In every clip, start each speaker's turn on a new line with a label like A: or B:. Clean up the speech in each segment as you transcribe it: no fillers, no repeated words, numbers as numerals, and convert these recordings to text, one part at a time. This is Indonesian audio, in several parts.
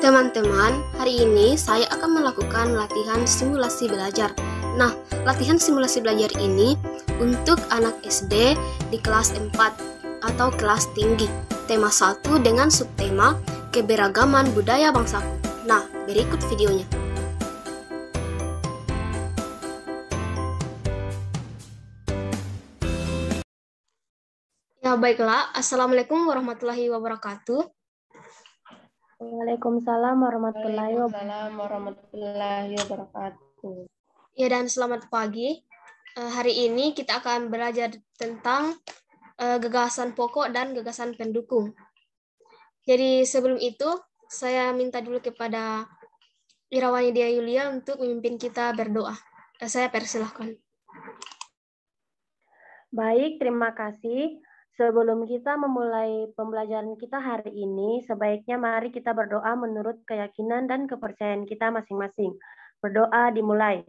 A: Teman-teman, hari ini saya akan melakukan latihan simulasi belajar. Nah, latihan simulasi belajar ini untuk anak SD di kelas 4 atau kelas tinggi. Tema 1 dengan subtema keberagaman budaya bangsaku. Nah, berikut videonya. Ya, baiklah. Assalamualaikum warahmatullahi wabarakatuh.
B: Waalaikumsalam warahmatullahi
A: wabarakatuh. Ya, dan selamat pagi. Hari ini kita akan belajar tentang gagasan pokok dan gagasan pendukung. Jadi sebelum itu, saya minta dulu kepada Irawani Dia Yulia untuk memimpin kita berdoa. Saya persilahkan.
B: Baik, terima kasih. Sebelum kita memulai pembelajaran kita hari ini, sebaiknya mari kita berdoa menurut keyakinan dan kepercayaan kita masing-masing. Berdoa dimulai.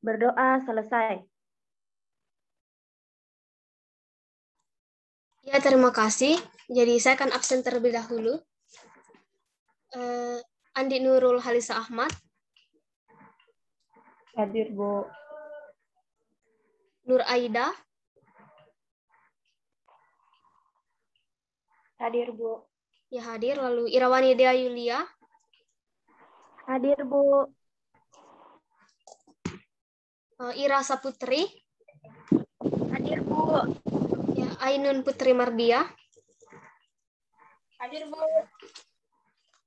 B: Berdoa selesai.
A: Ya, terima kasih. Jadi saya akan absen terlebih dahulu. Andi Nurul Halisa Ahmad.
C: Hadir, Bu.
A: Nur Aida.
B: Hadir, Bu.
A: Ya, hadir. Lalu Irawani Dea Yulia.
B: Hadir, Bu.
A: Ira Saputri.
B: Hadir, Bu.
A: Ya, Ainun Putri Mardia.
C: Hadir, Bu.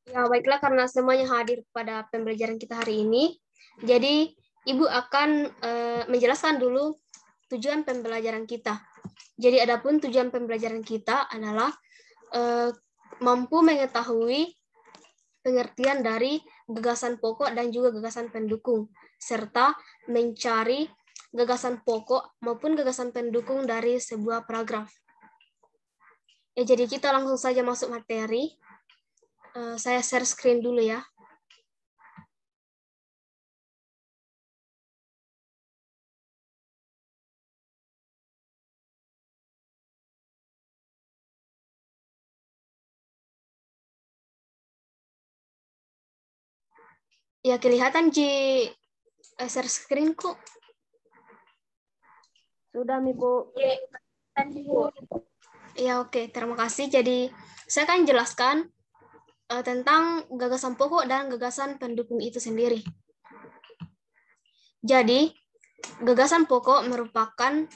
A: Ya, baiklah, karena semuanya hadir pada pembelajaran kita hari ini. Jadi, Ibu akan menjelaskan dulu tujuan pembelajaran kita. Jadi, adapun tujuan pembelajaran kita adalah mampu mengetahui pengertian dari gagasan pokok dan juga gagasan pendukung, serta mencari gagasan pokok maupun gagasan pendukung dari sebuah paragraf. Ya, jadi kita langsung saja masuk materi. Saya share screen dulu ya. Ya, kelihatan di share screen kok.
B: Sudah, Mi, Bu.
A: Ya, oke. Terima kasih. Jadi, saya akan jelaskan tentang gagasan pokok dan gagasan pendukung itu sendiri. Jadi, gagasan pokok merupakan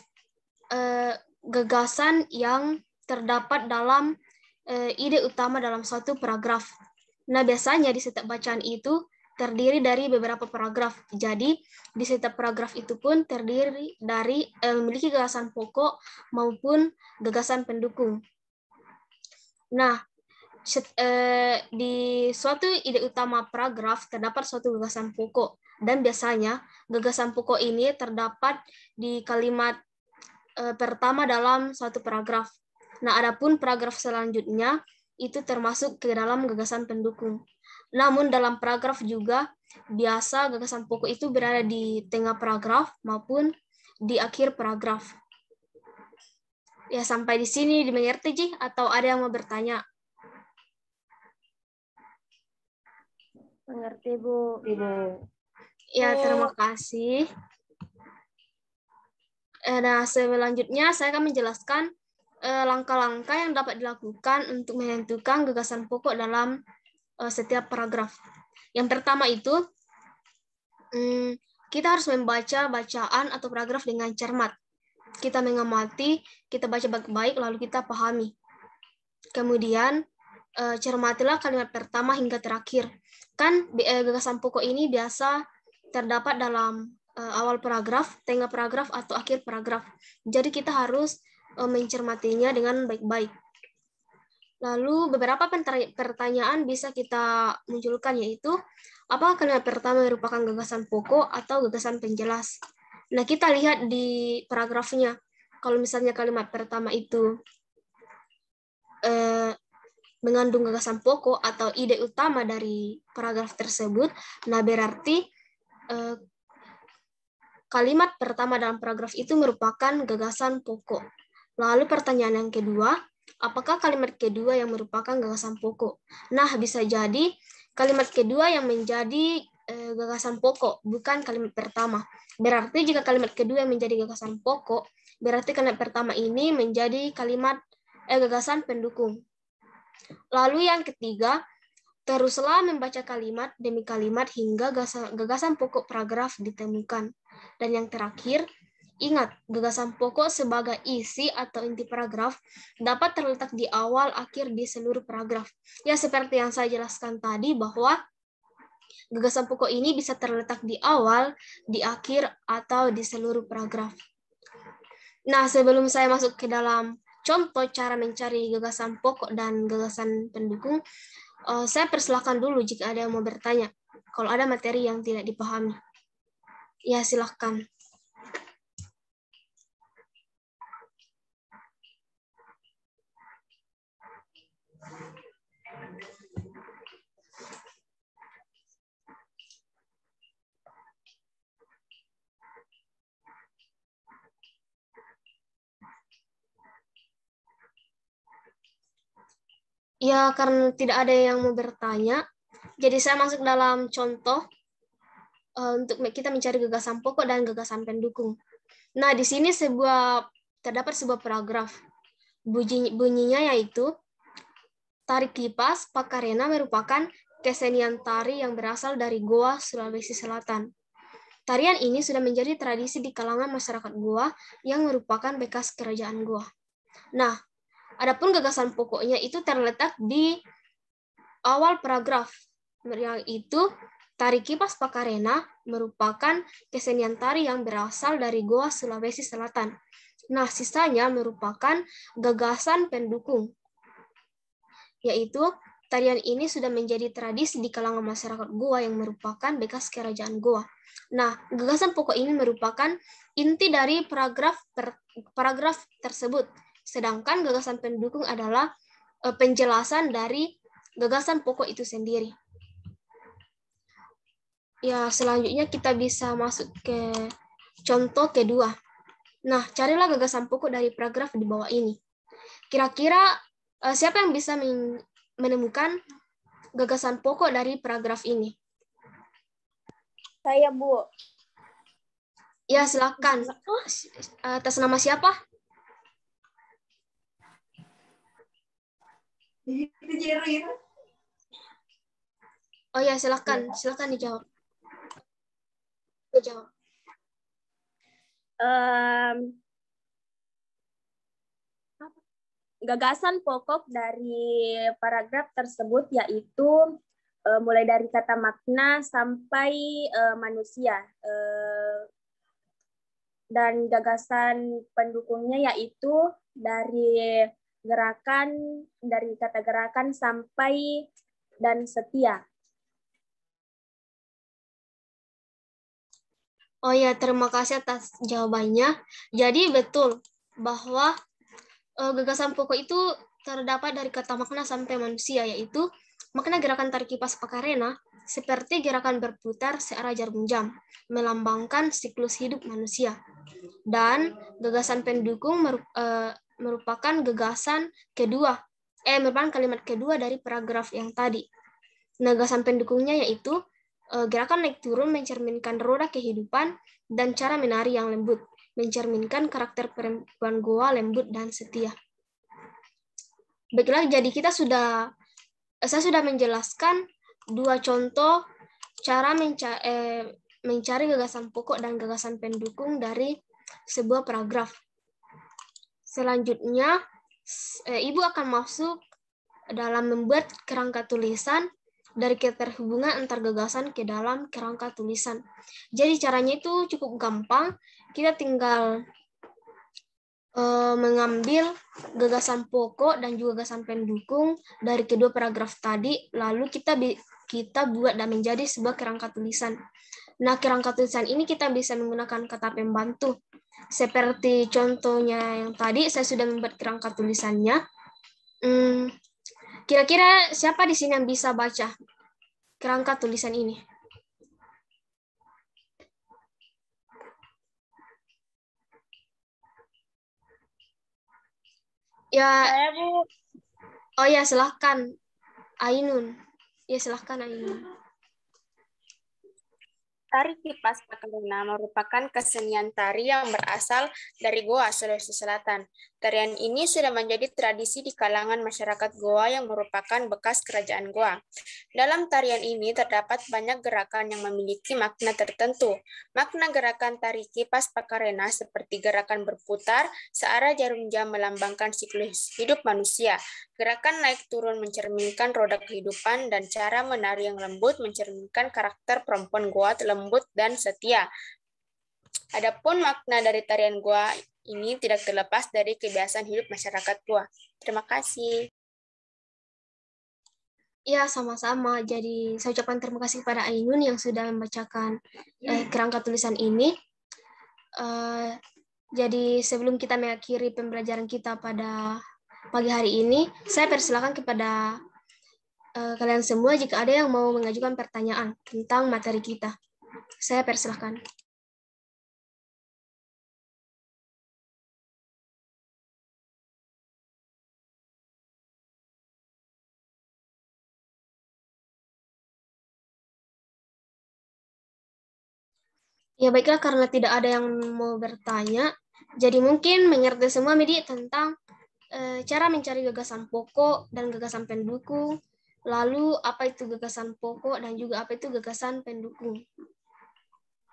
A: gagasan yang terdapat dalam ide utama dalam suatu paragraf. Nah, biasanya di setiap bacaan itu terdiri dari beberapa paragraf. Jadi, di setiap paragraf itu pun terdiri dari memiliki gagasan pokok maupun gagasan pendukung. Nah, di suatu ide utama paragraf terdapat suatu gagasan pokok, dan biasanya gagasan pokok ini terdapat di kalimat pertama dalam suatu paragraf. Nah, adapun paragraf selanjutnya itu termasuk ke dalam gagasan pendukung. Namun dalam paragraf juga biasa gagasan pokok itu berada di tengah paragraf maupun di akhir paragraf. Ya, sampai di sini dimengerti, Ji? Atau ada yang mau bertanya?
B: Mengerti, Bu.
C: Ibu.
A: Ya, terima kasih. Nah, selanjutnya saya akan menjelaskan langkah-langkah yang dapat dilakukan untuk menentukan gagasan pokok dalam setiap paragraf. Yang pertama itu, kita harus membaca bacaan atau paragraf dengan cermat. Kita mengamati, kita baca baik-baik, lalu kita pahami. Kemudian, cermatilah kalimat pertama hingga terakhir. Kan gagasan pokok ini biasa terdapat dalam awal paragraf, tengah paragraf, atau akhir paragraf. Jadi kita harus mencermatinya dengan baik-baik. Lalu beberapa pertanyaan bisa kita munculkan, yaitu apakah kalimat pertama merupakan gagasan pokok atau gagasan penjelas? Nah, kita lihat di paragrafnya. Kalau misalnya kalimat pertama itu mengandung gagasan pokok atau ide utama dari paragraf tersebut, nah berarti kalimat pertama dalam paragraf itu merupakan gagasan pokok. Lalu pertanyaan yang kedua, Apakah kalimat kedua yang merupakan gagasan pokok? Nah, bisa jadi kalimat kedua yang menjadi gagasan pokok, bukan kalimat pertama. Berarti jika kalimat kedua yang menjadi gagasan pokok, berarti kalimat pertama ini menjadi gagasan pendukung. Lalu yang ketiga, teruslah membaca kalimat demi kalimat hingga gagasan pokok paragraf ditemukan. Dan yang terakhir, ingat, gagasan pokok sebagai isi atau inti paragraf dapat terletak di awal, akhir, di seluruh paragraf. Ya, seperti yang saya jelaskan tadi bahwa gagasan pokok ini bisa terletak di awal, di akhir, atau di seluruh paragraf. Nah, sebelum saya masuk ke dalam contoh cara mencari gagasan pokok dan gagasan pendukung, saya persilahkan dulu jika ada yang mau bertanya. Kalau ada materi yang tidak dipahami. Ya, silahkan. Ya, karena tidak ada yang mau bertanya, jadi saya masuk dalam contoh untuk kita mencari gagasan pokok dan gagasan pendukung. Nah, di sini terdapat sebuah paragraf. Bunyinya yaitu, tari kipas Pakarena merupakan kesenian tari yang berasal dari Goa, Sulawesi Selatan. Tarian ini sudah menjadi tradisi di kalangan masyarakat Goa yang merupakan bekas kerajaan Goa. Nah, adapun gagasan pokoknya itu terletak di awal paragraf, yang itu tari kipas Pakarena merupakan kesenian tari yang berasal dari Goa, Sulawesi Selatan. Nah, sisanya merupakan gagasan pendukung, yaitu tarian ini sudah menjadi tradisi di kalangan masyarakat Goa yang merupakan bekas kerajaan Goa. Nah, gagasan pokok ini merupakan inti dari paragraf tersebut, sedangkan gagasan pendukung adalah penjelasan dari gagasan pokok itu sendiri. Ya, selanjutnya kita bisa masuk ke contoh kedua. Nah, carilah gagasan pokok dari paragraf di bawah ini. Kira-kira siapa yang bisa menemukan gagasan pokok dari paragraf ini?
C: Saya, Bu.
A: Ya, silakan. Atas nama siapa? Oh ya, silakan dijawab.
C: Gagasan pokok dari paragraf tersebut yaitu mulai dari kata makna sampai manusia, dan gagasan pendukungnya yaitu dari kata gerakan sampai dan setia.
A: Oh ya, terima kasih atas jawabannya. Jadi betul bahwa gagasan pokok itu terdapat dari kata makna sampai manusia, yaitu makna gerakan tarik kipas Pakarena seperti gerakan berputar searah jarum jam, melambangkan siklus hidup manusia. Dan gagasan pendukung merupakan merupakan kalimat kedua dari paragraf yang tadi. Gagasan pendukungnya yaitu gerakan naik turun mencerminkan roda kehidupan dan cara menari yang lembut, mencerminkan karakter perempuan Goa lembut dan setia. Baiklah, jadi saya sudah menjelaskan dua contoh cara mencari gagasan pokok dan gagasan pendukung dari sebuah paragraf. Selanjutnya, Ibu akan masuk dalam membuat kerangka tulisan dari keterhubungan antar gagasan ke dalam kerangka tulisan. Jadi caranya itu cukup gampang. Kita tinggal mengambil gagasan pokok dan juga gagasan pendukung dari kedua paragraf tadi, lalu kita buat dan menjadi sebuah kerangka tulisan. Nah, kerangka tulisan ini kita bisa menggunakan kata pembantu. Seperti contohnya yang tadi, saya sudah membuat kerangka tulisannya. Kira-kira siapa di sini yang bisa baca kerangka tulisan ini? Ya,
C: Saya, Bu.
A: oh ya, silahkan Ainun. Ya, silahkan Ainun.
D: Tari Kipas Pakarena merupakan kesenian tari yang berasal dari Goa, Sulawesi Selatan. Tarian ini sudah menjadi tradisi di kalangan masyarakat Goa yang merupakan bekas kerajaan Goa. Dalam tarian ini terdapat banyak gerakan yang memiliki makna tertentu. Makna gerakan tari Kipas Pakarena seperti gerakan berputar searah jarum jam melambangkan siklus hidup manusia. Gerakan naik turun mencerminkan roda kehidupan dan cara menari yang lembut mencerminkan karakter perempuan Goa lembut dan setia. Adapun makna dari tarian Goa ini tidak terlepas dari kebiasaan hidup masyarakat Goa. Terima kasih.
A: Ya, sama-sama. Jadi, saya ucapkan terima kasih kepada Ainun yang sudah membacakan kerangka tulisan ini. Jadi, sebelum kita mengakhiri pembelajaran kita pada pagi hari ini, saya persilakan kepada kalian semua jika ada yang mau mengajukan pertanyaan tentang materi kita. Saya persilakan. Ya baiklah, karena tidak ada yang mau bertanya, jadi mungkin mengerti semua Medi tentang cara mencari gagasan pokok dan gagasan pendukung, lalu apa itu gagasan pokok dan juga apa itu gagasan pendukung.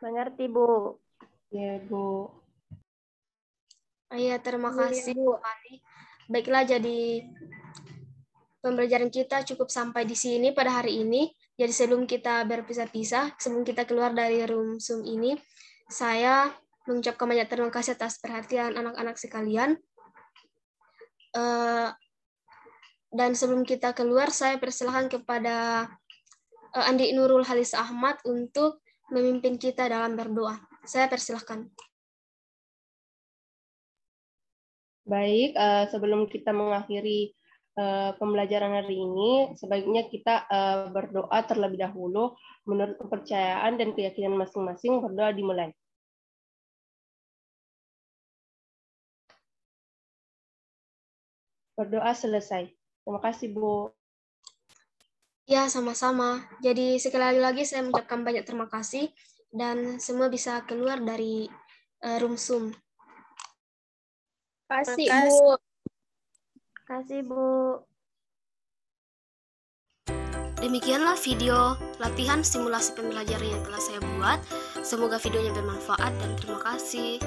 B: Mengerti, Bu.
E: Ya, Bu.
A: Ya, terima kasih kembali. Baiklah, jadi pembelajaran kita cukup sampai di sini pada hari ini. Jadi sebelum kita berpisah-pisah, sebelum kita keluar dari room Zoom ini, saya mengucapkan banyak terima kasih atas perhatian anak-anak sekalian. Dan sebelum kita keluar, saya persilahkan kepada Andi Nurul Halis Ahmad untuk memimpin kita dalam berdoa. Saya persilahkan.
E: Baik, sebelum kita mengakhiri pembelajaran hari ini, sebaiknya kita berdoa terlebih dahulu. Menurut kepercayaan dan keyakinan masing-masing, berdoa dimulai. Berdoa selesai. Terima kasih, Bu.
A: Ya, sama-sama. Jadi sekali lagi saya mengucapkan banyak terima kasih dan semua bisa keluar dari room Zoom.
C: Kasih, Bu.
B: Kasih, Bu.
A: Demikianlah video latihan simulasi pembelajaran yang telah saya buat. Semoga videonya bermanfaat dan terima kasih.